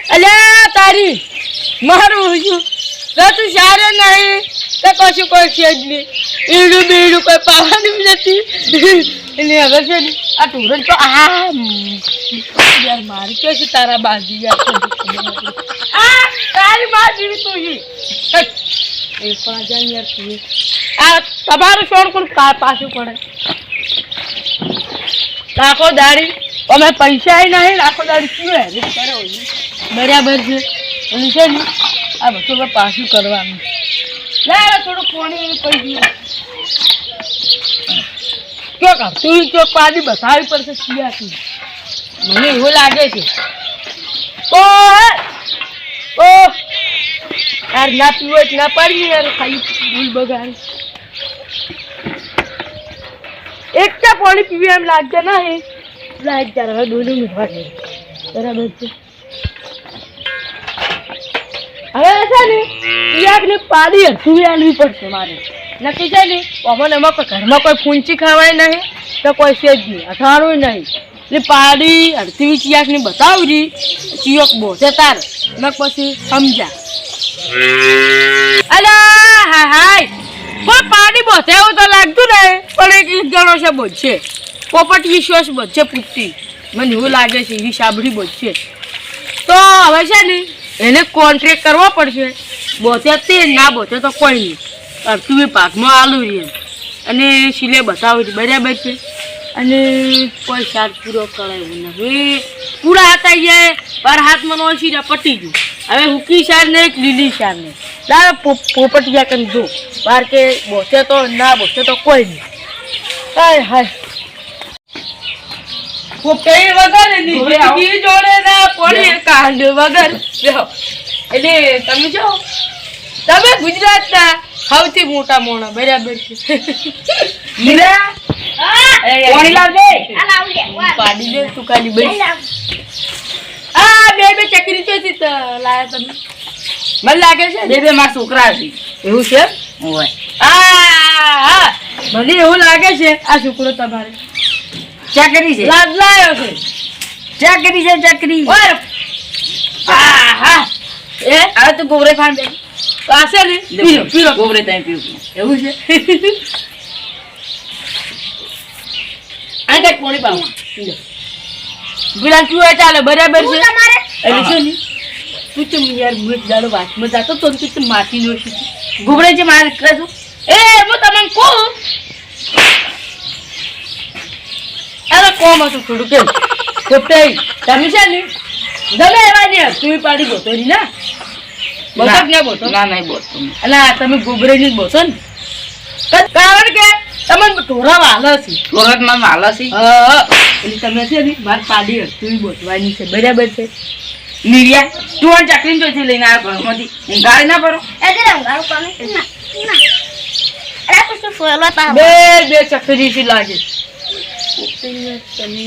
અલ્યા તારી મારું હું તું સારે નહીં તો કશું કોઈ છે જ નહીં ઈડું બીડું કોઈ પાવાનું નથી એટલે હવે છે ને આ ટુરન તો યાર મારી કે છે તારા બાજી યાર તારી બાજી તું એ પણ યાર તું આ તમારું શોણ કોણ પાછું પડે રાખો દાડી અમે પૈસા નહીં રાખો દાડી શું હેરી કરો બરાબર છે અને છે ને આ બધું પાછું કરવાનું થોડું પાણી પડી ગયું ક્યાં તું ચોક પાણી બતાવી પડશે શિયાથી મને એવું લાગે છે ઓ યાર ના પીવો ના પાડીએ યાર ખાલી ભૂલ બગાડી એક ચા પાણી પીવી એમ લાગશે ના એ લાગ ત્યારે હવે દોડું મીઠવા છે બરાબર છે હવે છે ને પિયાકને પાડી હરસું આલવી પડશે મારે નક્કી છે ને અમને એમાં ઘરમાં કોઈ ફૂંચી ખાવાય નહીં તો કોઈ છે જ નહીં અથાણું નહીં એટલે પાડી હરસી ચિયાકને બતાવજી ચિયોક બોસે તાર મેં પછી સમજા અલા હા હાય કોઈ પાણી બોસે એવું તો લાગતું નહીં પણ એક જણો છે બોલશે પોપટ વિશ્વાસ બોલશે પૂછતી મને એવું લાગે છે એ સાંભળી બોલશે તો હવે છે ને એને કોન્ટ્રેક્ટ કરવો પડશે બોતે તે ના બોતે તો કોઈ નહીં અડતું બી પાકમાં આલું રહે અને સિલે બતાવું છે બરાબર છે અને કોઈ શાક પૂરો કરાવ્યું નથી પૂરા હતા જાય પર હાથમાં નો સીધા પટી ગયું હવે હુકી શાર ને એક લીલી શાર ને દાદા પોપટિયા કરી જો બાર કે બોતે તો ના બોતે તો કોઈ નહીં હાય હાય પોપટી વગર ની જોડે ના પડી કાંડ વગર એટલે તમે જો તમે ગુજરાતના સૌથી મોટા મોણા બરાબર છે પાડી દે તું ખાલી બે બે ચકરી ચોથી લાયા તમે મને લાગે છે બે મારા છોકરા છે એવું છે હા મને એવું લાગે છે આ છોકરો તમારે ચકરી છે લાડ લાયો છે ચકરી છે ચકરી હા એ હવે તું ગોબરે ખાન દે પાસે ને પીરો પીરો ગોબરે ત્યાં પીવું એવું છે આ કઈ પાણી પાવ પીરો ગુલામ પીવા ચાલે બરાબર છે એટલે છે ને તું તો યાર મુજ દાડો વાતમાં જાતો તો તું માટી નો છે ગોબરે જે માર કરું એ હું તમને કહું અરે કોમ હતું થોડું કે પોપટે તમે છે ને દમે એવા ને તું પાડી બોતો ની ના બોતો કે બોતો ના નહીં બોતો અલા તમે ગોબરે ની બોતો ને કારણ કે તમને ઢોરા વાલા છે ઢોરા માં વાલા છે એટલે તમે છે ને માર પાડી તું બોતવાની છે બરાબર છે નીરિયા તું આ ચકરી જોઈથી લઈને આવ્યો ઘરમાંથી ગાડી ના ભરો એ દે ગાડું પામે ના અરે કશું ફોલો પા બે ચકરી થી લાગે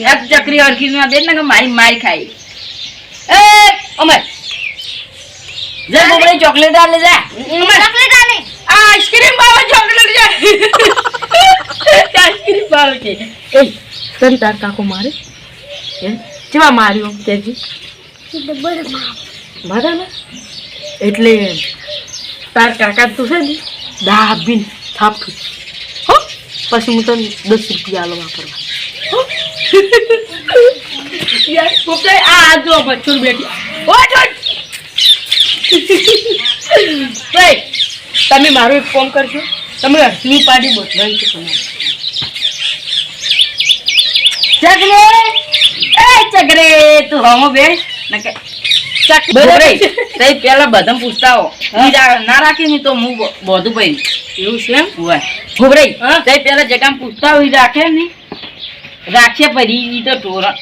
એક ચકરી હરકી ના દે ને કે મારી ખાઈ એ અમર જે ગોબરે ચોકલેટ આલે જા ચોકલેટ આલે આઈસ્ક્રીમ બાવા ચોકલેટ જા આઈસ્ક્રીમ બાવા કે એ તન તાર કાકો મારે હે કેવા માર્યો કેજી ડબલ મારા ને એટલે તાર કાકા તું છે ને દાબીન થાપી હો પછી હું તને 10 રૂપિયા આલો વાપરવા યાર પોપટે આ જો બચ્ચું બેઠી ઓય જોઈ ભાઈ તમે મારું એક કામ કરજો તમે અસલી પાડી બોતવાની છે તમારે ચગરે તું હમો બે નકે ચક બરાબર તઈ પેલા બધામ પૂછતાઓ ના રાખી ની તો હું બધું ભાઈ એવું છે એમ હોય ગોબરે તઈ પેલા જગામ પૂછતાઓ રાખે ની રાખે પડી તો ઢોરા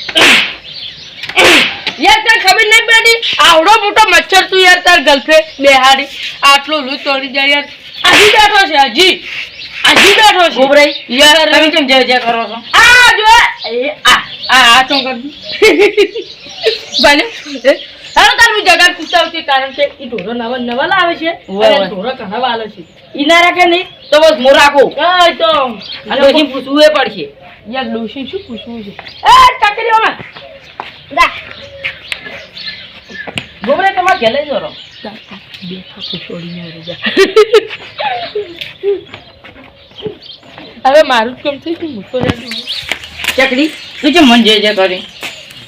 યાર તને ખબર નહીં પડી આવડો મોટો મચ્છર તું યાર તાર ગર્લફ્રેન્ડ બેહાડી આટલો લૂ તોડી જાય યાર હજી બેઠો છે હજી બેઠો છે ગોબરે યાર તમે કેમ જય કરો છો આ જો એ આ તો કર ભલે હાલો તારું જગા પૂછાવતી કારણ કે ઈ ઢોરો નવા લાવે છે અને ઢોરો ઘણા વાલે છે ઈ ના રાખે નહીં તો બસ મો રાખો કઈ તો અને પછી પૂછવું પડશે યાર ડોશી શું પૂછવું છે એ ચકરીઓમાં તમારે ઘેર લઈ જરો હવે મારું જ કેમ થઈ ગયું હું તો ચકડી તું જે મન જે કરી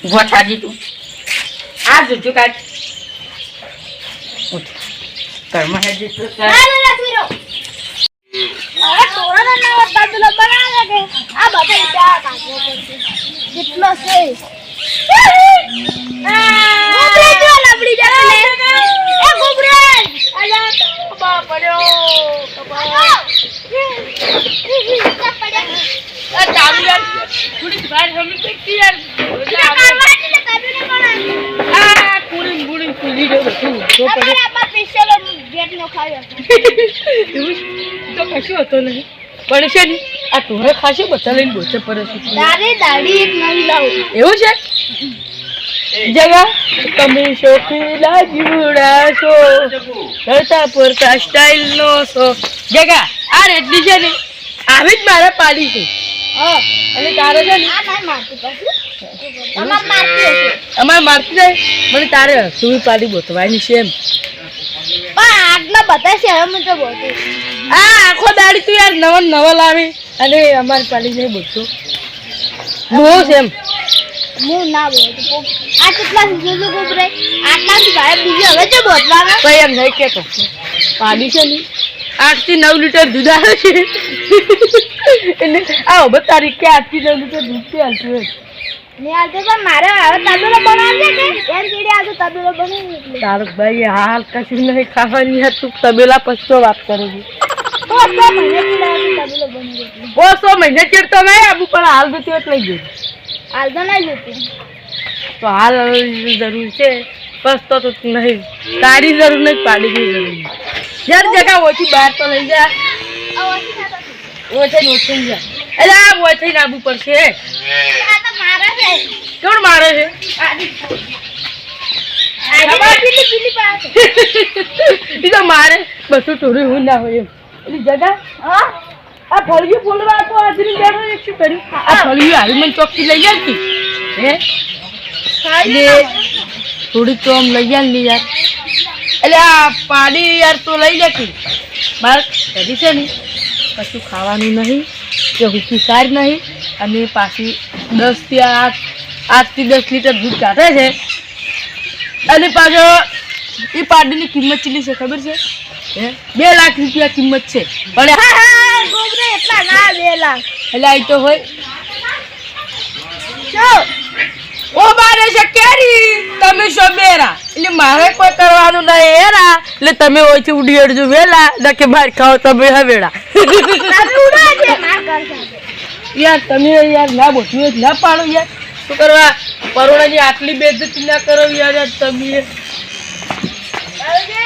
વઠાજી તું આ જોજો કાઢ કર્મ હેજી તું કશું હતો નહીં પણ છે ને આ ટોરે ખાશે બધા લઈને બોચે પડે એવું છે જગા તમે શોખીલા જીવડા છો કરતા પડતા સ્ટાઇલ નો છો જગા આ રેટલી છે ને આવી જ મારે પાડી છે અને તારે છે ને અમારે મારતી જાય મને તારે હસું પાડી બોતવાની છે એમ આખો દાડી તું યાર નવા લાવે અને અમારી પાડી નહીં બોલતો બહુ છે એમ હું ના બોલું આ કેટલા જોજો ગોબરે આટલાથી ભાઈ બીજે હવે છે બોતલાના કઈ એમ નહીં કેતો પાડી છે ને 8 થી 9 લીટર દૂધ આવે છે એટલે આવો બસ તારીખ કે 8 થી 9 લીટર દૂધ થી હાલતું હોય ને આજે તો મારે હવે તબેલો બનાવજે કે એમ કેડી આજે તબેલો બનાવી એટલે તારક ભાઈ હાલ કશું નહીં ખાવાની યાર તું તબેલા પછતો વાત કરું છું તો 6 મહિનાથી લાવી તબેલો બનાવી એટલે બહુ 100 મહિને ચીડતો નહીં આબુ પણ હાલ બધી એટલે ગયું હાલ તો નહીં જોતી તો હાલ જરૂર છે બસ તો નહીં તારી જરૂર નહીં પાડીની જરૂર યાર જગા ઓછી બહાર તો લઈ જા ઓછી જા એટલે આ ઓછી નાબુ પડશે આ તો મારે છે કોણ મારે છે એ તો મારે બધું ટોરી હું ના હોય એમ એટલે જગા આ ફળિયું ફૂલવા તો આજની બેઠો એક શું કર્યું આ ફળિયું આવી મને ચોખ્ખી લઈ આવતી હે થોડીક તો આમ લઈ જાય ને યાર એટલે આ પાડી યાર તો લઈ જતી મારે કરી છે ને કશું ખાવાનું નહીં કે હુકી સાર નહીં અને પાછી 10 થી 8 થી 10 લીટર દૂધ કાઢે છે અને પાછો એ પાડીની કિંમત કેટલી છે ખબર છે હે 2 લાખ રૂપિયા કિંમત છે પણ ગોબરે એટલા ના 2 લાખ એટલે આ તો હોય ઓ મારે છે કેરી તમે છો બેરા એટલે મારે કોઈ કરવાનું નહીં એરા એટલે તમે ઓછી ઉડી અડજો વેલા નકે બહાર ખાઓ તમે હવેડા યાર તમે યાર ના બોલવું ના પાડો યાર શું કરવા પરોણાની આટલી બેઇજ્જતી ના કરો યાર તમે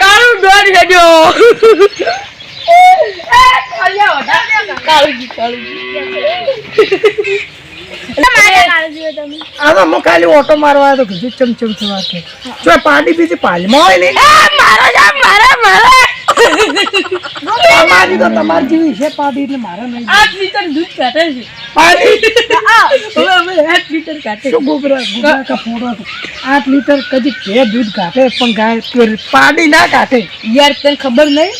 કાળું ડોર હેડ્યો આમાં ખાલી ઓટો મારવા તો કીધું ચમચમ થવા કે જો પાડી બીજી પાલમાં હોય ને અમારી તો તમારી જેવી છે પાડી એટલે મારે નહીં 8 લીટર દૂધ કાઢે છે પાડી હવે 8 લીટર કાઢે શું ગોબરા કા ફોડો 8 લીટર કદી કે દૂધ કાઢે પણ ગાય પાડી ના કાઢે યાર તને ખબર નહીં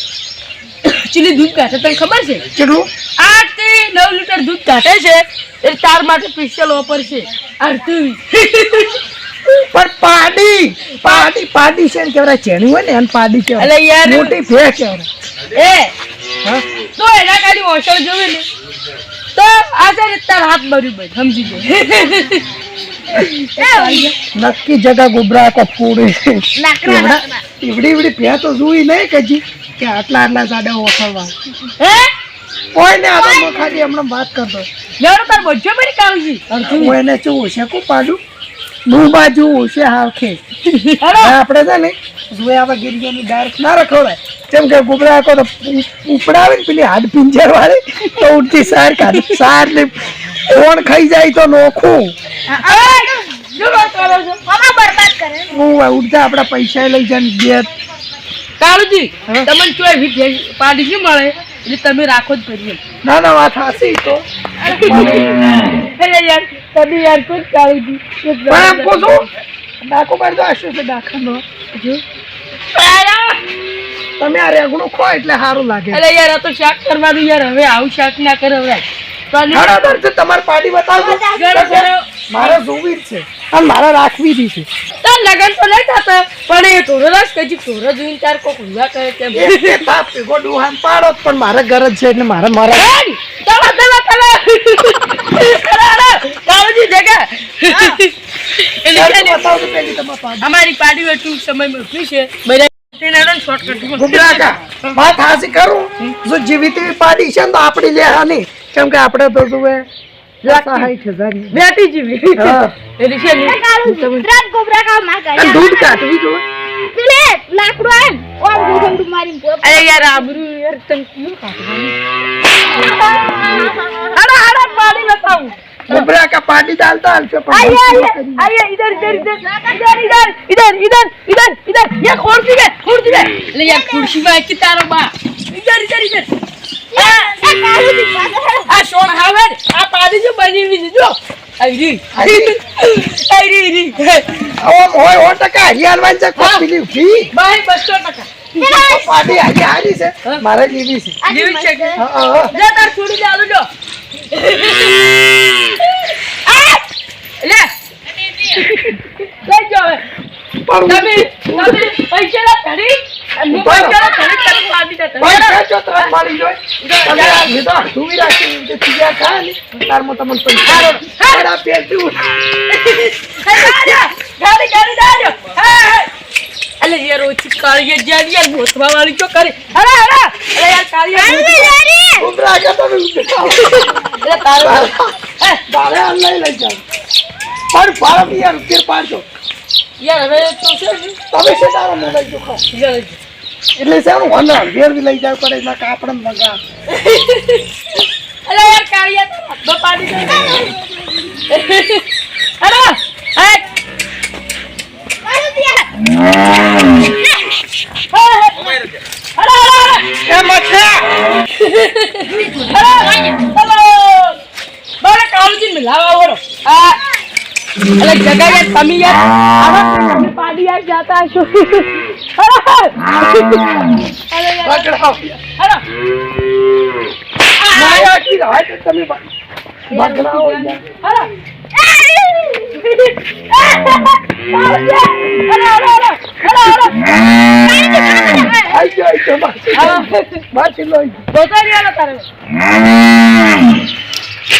ચીલી દૂધ કાઢે તને ખબર છે કેટલું 8 થી 9 લીટર દૂધ કાઢે છે એ તાર માટે સ્પેશિયલ ઓફર છે અડધું પણ પાડી છે ને કેવરા ચેણી હોય ને એમ પાડી છે અલે યાર મોટી ભેંસ કેવરા એ હા તો એના ખાલી ઓછળ જોવે ને તો આ છે તાર હાથ ભર્યું ભાઈ સમજી જાય નક્કી જગા ગોબરા કો ફૂડે ઈવડી ભેંસ તો જોઈ નહીં કજી કે આટલા સાડા ઓફરવા હે કોઈ ને આ તો ખાલી હમણાં વાત કરતો લેવડો તાર બચ્ચો બડી કાવજી હું એને શું છે કો પાડું નું બાજુ છે હાખે આપણે છે ને જોઈ આવા ગિરિયાની ડાયરેક્ટ ના રખોડાય કેમ કે ગોબરા કો તો ઉપડાવે ને પેલી હાડ પિંજર વાળી તો ઉડતી સાર કાઢે સાર ને કોણ ખાઈ જાય તો નોખું બરબાદ કરે હું ઉડતા આપણા પૈસા લઈ જાય બે કાળુજી તમને ચોય પાડી શું મળે એટલે તમે રાખો જ કરીએ ના ના વાત હાસી તો યાર તમે યાર કોઈ કાળુજી પણ એમ કહું છું ડાકો મારતો આશો છે ડાખાનો જો તમે આ રેગણું ખો એટલે સારું લાગે. અરે યાર આ તો શાક કરવાનું યાર, હવે આવું શાક ના કરાવરાય. બરાબર છે, તમારી પાડી બતાવજો. મારે જોવી જ છે અને મારે રાખવી જ છે. તાર લગન તો નહીં થતા, પણ એ ઢોરો રાખ કે ઢોરો જોઈને તાર કોક ઊંઘા કરે તેમ. એ તાપ ભેગો ડુહાન પાડો પણ મારે ગરજ છે એટલે મારે મારા કાળજી જગા બતાવજો પેલી તમારી પાડી. અમારી પાડીઓ ટૂંક સમયમાં ઉઠી છે. બધા શોર્ટકટમાં ગુબરા કા વાત હાસી કરું, જો જીવી તેવી પાડી છે ને તો આપણી લેહા નહીં, કેમ કે આપણે તો જુએ 60,000 બેટી જીવી. હા. એની છે ને ત્રણ કોબરા કા માર અને કાઢ્યા. દૂધ કાઢવી જોઈએ. પેલે લાકડું આમ ઓમ ગોઠમ મારી પોપ. અરે યાર આબરૂ યાર તને ક્યું કાઢવાની? હાડા પાડી બતાવું. ગુબરા કા પાડી ડાલતા હાલશે પણ आइए બહુ आइए કરી. आइए इधर इधर इधर इधर इधर इधर इधर ये खुर्सी में ले यार खुर्सी में की तारो बा इधर इधर इधर आ सोन हावर आ पादी जो बनी हुई जो आईरी आईरी ઓમ હોય 100% હરિયાળવાન છે કોઈ પેલી ઉઠી. भाई बस तो टका આ પાડી હારી છે મારે જીવી છે. जीव चेक હા, હા. ले तार छोड़ी दे आलू जो ले ले जाओ પણ તમે પૈસા ના ધડી અને પૈસા ના ધડી તને પાડી દેતા ભાઈ ખેંચો તો હાથ મારી જોઈ. તમે આ લીધો ધૂવી રાખી જે ચીજા ખાય ને તારમાં તમને પૈસા બડા પેટું. ગાડી ગાડી દાજો અલે યાર ઓછી કાળીએ જાડી યાર ભોતવા વાળી તો કરે અરે અરે અલે યાર કાળીએ ગુબરા કા તમે ઉઠાવો. અલે તારો બારે આ લઈ જાઓ. પણ ફાળમ યાર ઉકેર પાડજો. યાર હવે તો છે ને તમે છે તારો મોબાઈલ જો ખાઓ. એટલે છે ને વંદા ઘેર બી લઈ જાવ પડે ના કાપડ મગા. અલે યાર કાળીએ તો પાડી દે અરે હે એ મચ્છા બારે કાળજી મિલાવા વાળો આ અલે જગા યાર તમે યાર આવા તમે પાડી યાર જાતા છો અલે યાર પકડાવ. અરે માયા કી રાત તમે બગડાઓ યાર. અરે આઈ જાય માછી લોઈ. બોતારિયા તારે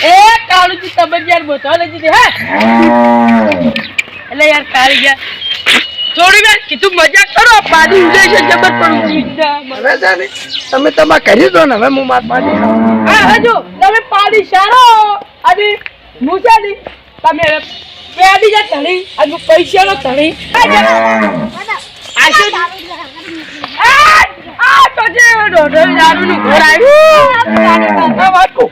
એ કાળુજી તબજ યાર બોતા લઈ દીધી હે એટલે યાર કાળી ગયા થોડી વાર કીધું મજાક કરો પાડી ઉડે છે જબર પણ ઉડી હવે છે ને તમે તમા કરી દો ને હવે હું માર પાડી. હા હજુ તમે પાડી સારો અને મુસાડી તમે હવે પેડી જા ધણી અને પૈસાનો ધણી આ તો જે ડોડો દારૂનું ઘર આવ્યું આ વાત કહું.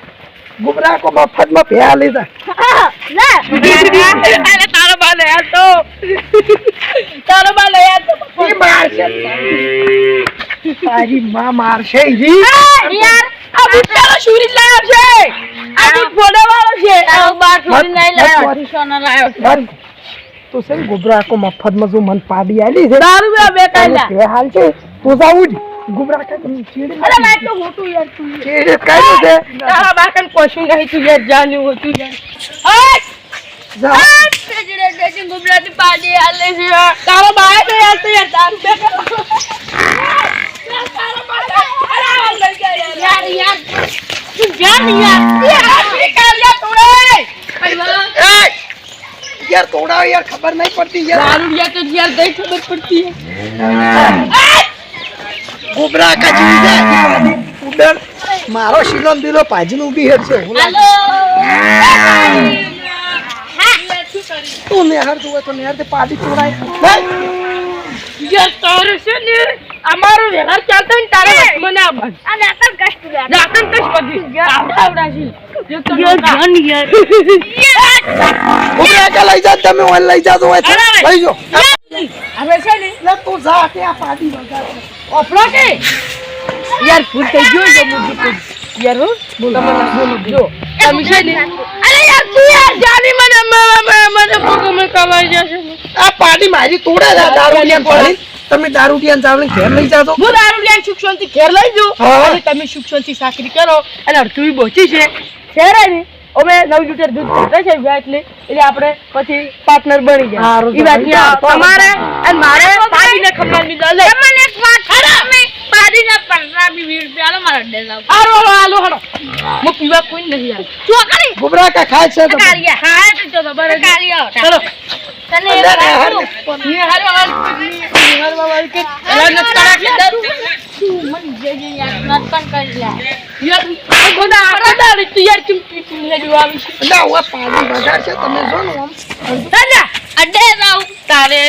ગુબરા કો મફતમાં ભેયા લીધા. અરે તારો બાલે યાર તો તારો બાલે યાર તો એ મારશે તારી માં મારશે ઈ. યાર આ બુટ્ટાનો સુરી લાવ્યો છે આ બુટ ફોડવાનો છે આ બાર સુરી નહીં લાવ્યો સોના લાવ્યો બંધ. તો છે ને ગુબરા કો મફતમાં જો મન પાડી આલી છે દારૂ બે કાઢ્યા તે હાલ છે તો જાવું જ. ગુબરા કા તમે ચીડી અરે મેં તો હોટું યાર તું ચીડી કાઢ્યું છે. તારા બાકન પોશું નહીં તું યાર જાન્યું હોતું યાર હટ જા. પેજડે દેખી ગુબરાતી પાડી આલે છે તારો બાય તો યાર તો યાર દારૂ બે તારો બાય અરે આ લઈ ગયા યાર યાર તું જાન યાર યાર કાલિયા તોડે એ યાર તોડાવ યાર ખબર નહીં પડતી યાર. દારૂ યાર તો યાર દઈ ખબર પડતી હે ગુબરા કા ચીડી જાય ઉડર મારો શિલોન દિલો પાજીનું ઊભી હેડ છે. હું લાગે. તું નેહર તું તો નેહર તે પાડી તોડાય. યાર તારે છે ને અમારું વ્યવહાર ચાલતો ને તારે મને આ બસ અને આટલ કષ્ટ દે. નાટક કશ બધી આવડાવડાશી જો તો જાન યાર ગુબરા કા લઈ જા તમે ઓન લઈ જા તો હોય તો લઈ જો. હવે છે ને લે તું જા કે આ પાડી વગાડ. ઓપરો કે યાર ભૂલ થઈ ગયો જો મુજી યાર હો બોલો જો તમે છે ને અરે યાર તું યાર જાની મને મને પોકો મે કવાઈ જશે આ પાડી મારી તોડે છે દારૂ ને ભરી તમે દારૂ પીને ચાવલે ઘેર લઈ જાતો હું દારૂ લઈને સુખ શાંતિ ઘેર લઈ જાઉં હા. અને તમે સુખ શાંતિ સાકરી કરો અને અડધું બોચી છે ઘેર ને અમે 9 લીટર દૂધ ભરતા છે એટલે આપણે પછી પાર્ટનર બની જાય હારું ઈ વાત તો તમારે અને મારે પાડીને ખમવાની દલ તમને એક વાત તમે પાડીને 15-20 રૂપિયા આલો મારા અડ્ડે લાવ હાલો હડો હું પીવા કોઈ નહીં યાર ચોકડી ગુબરા કા ખાય છે તો કાલિયા હા તો જો ખબર જ કાલિયા ચલો તને એક અલ્યા, વાત હારું. કહું. ये हर वाल के लग्न करा के તું મને જે યાર નત પણ કરી લે यार खुदा रे तू यार तुम पीने जो आवी छे ના ઓ પાડી બજાર છે તમે જો ને આમ दादा અડ્ડે જાવ तारे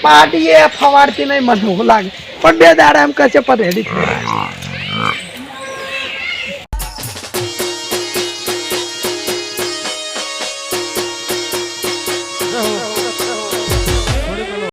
પાડી એ ફવાડતી નહીં મને એવું લાગે પણ બે દાડા એમ કહે છે પણ રેડી